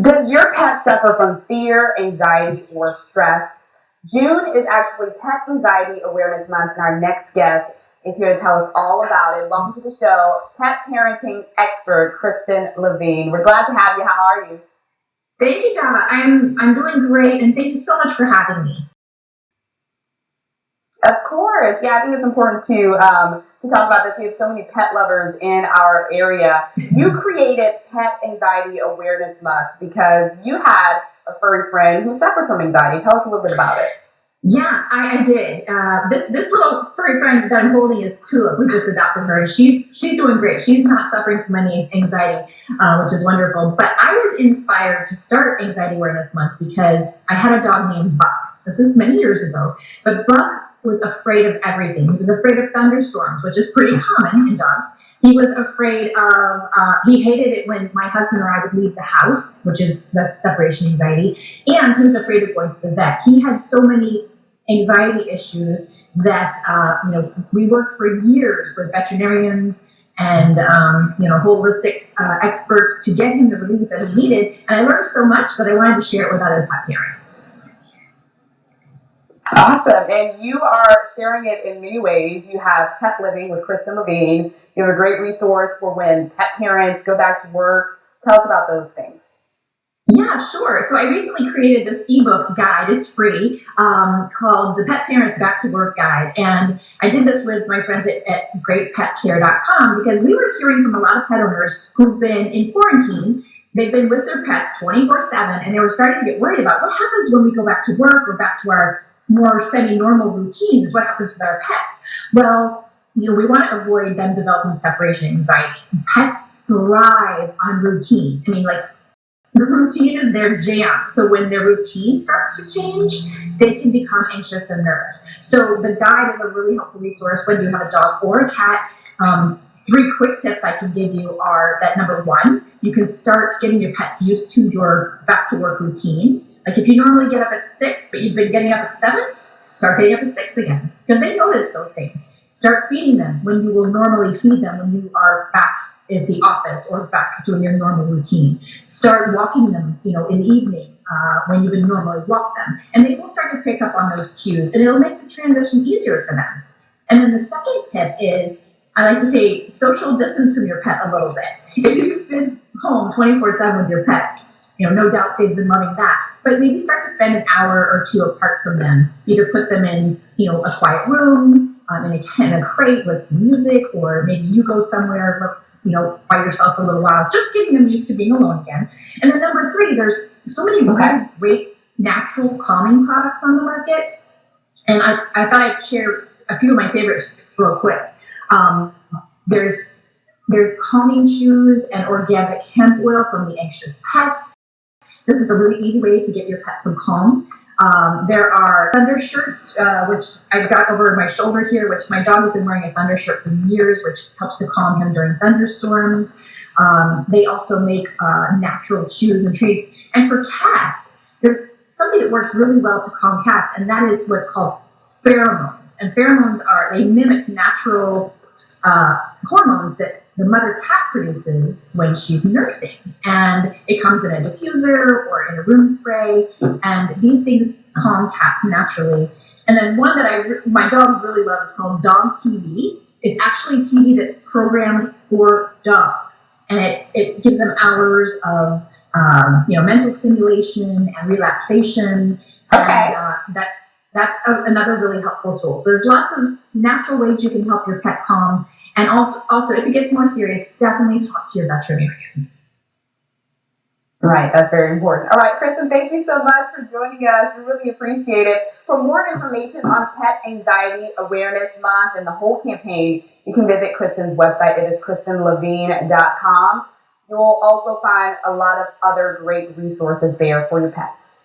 Does your pet suffer from fear, anxiety, or stress? June is actually Pet Anxiety Awareness Month, and our next guest is here to tell us all about it. Welcome to the show, pet parenting expert Kristin Levine. We're glad to have you. How are you? Thank you, Java. I'm doing great, and thank you so much for having me. Of course. Yeah, I think it's important to talk about this. We have so many pet lovers in our area. You created Pet Anxiety Awareness Month because you had a furry friend who suffered from anxiety. Tell us a little bit about it. Yeah, I did. This little furry friend that I'm holding is Tulip. We just adopted her, and she's doing great. She's not suffering from any anxiety, which is wonderful. But I was inspired to start Anxiety Awareness Month because I had a dog named Buck. This is many years ago, but Buck was afraid of everything. He was afraid of thunderstorms, which is pretty common in dogs. He was afraid of, he hated it when my husband or I would leave the house, that's separation anxiety, and he was afraid of going to the vet. He had so many anxiety issues that, we worked for years with veterinarians and, holistic experts to get him the relief that he needed. And I learned so much that I wanted to share it with other pet parents. Awesome. And you are sharing it in many ways. You have Pet Living with Kristin Levine. You have a great resource for when pet parents go back to work. Tell us about those things. Yeah, sure. So I recently created this ebook guide. It's free, called the Pet Parents Back to Work Guide. And I did this with my friends at greatpetcare.com because we were hearing from a lot of pet owners who've been in quarantine. They've been with their pets 24/7, and they were starting to get worried about what happens when we go back to work or back to our more semi-normal routines. What happens with our pets? Well, we want to avoid them developing separation anxiety. Pets thrive on routine. The routine is their jam. So when their routine starts to change, they can become anxious and nervous. So the guide is a really helpful resource when you have a dog or a cat. 3 quick tips I can give you are that number 1, you can start getting your pets used to your back to work routine. Like if you normally get up at 6, but you've been getting up at 7, start getting up at 6 again. Because they notice those things. Start feeding them when you will normally feed them when you are back at the office or back doing your normal routine. Start walking them, in the evening when you would normally walk them. And they will start to pick up on those cues, and it'll make the transition easier for them. And then the second tip is, I like to say, social distance from your pet a little bit. If you've been home 24/7 with your pets, no doubt they've been loving that. But maybe start to spend an hour or 2 apart from them. Either put them in, a quiet room, in a crate with some music, or maybe you go somewhere, by yourself for a little while, just getting them used to being alone again. And then number 3, there's so many really great natural calming products on the market. And I thought I'd share a few of my favorites real quick. There's calming chews and organic hemp oil from the Anxious Pets. This is a really easy way to get your pet some calm. There are thunder shirts, which I've got over my shoulder here, which my dog has been wearing a thunder shirt for years, which helps to calm him during thunderstorms. They also make natural chews and treats. And for cats, there's something that works really well to calm cats, and that is what's called pheromones. And pheromones they mimic natural hormones that the mother cat produces when she's nursing. And it comes in a diffuser or in a room spray. And these things calm cats naturally. And then one that my dogs really love is called Dog TV. It's actually TV that's programmed for dogs. And it gives them hours of mental stimulation and relaxation. Okay. And that's another really helpful tool. So there's lots of natural ways you can help your pet calm. And also, if it gets more serious, definitely talk to your veterinarian. Right, that's very important. All right, Kristin, thank you so much for joining us. We really appreciate it. For more information on Pet Anxiety Awareness Month and the whole campaign, you can visit Kristin's website. It is KristinLevine.com. You will also find a lot of other great resources there for your pets.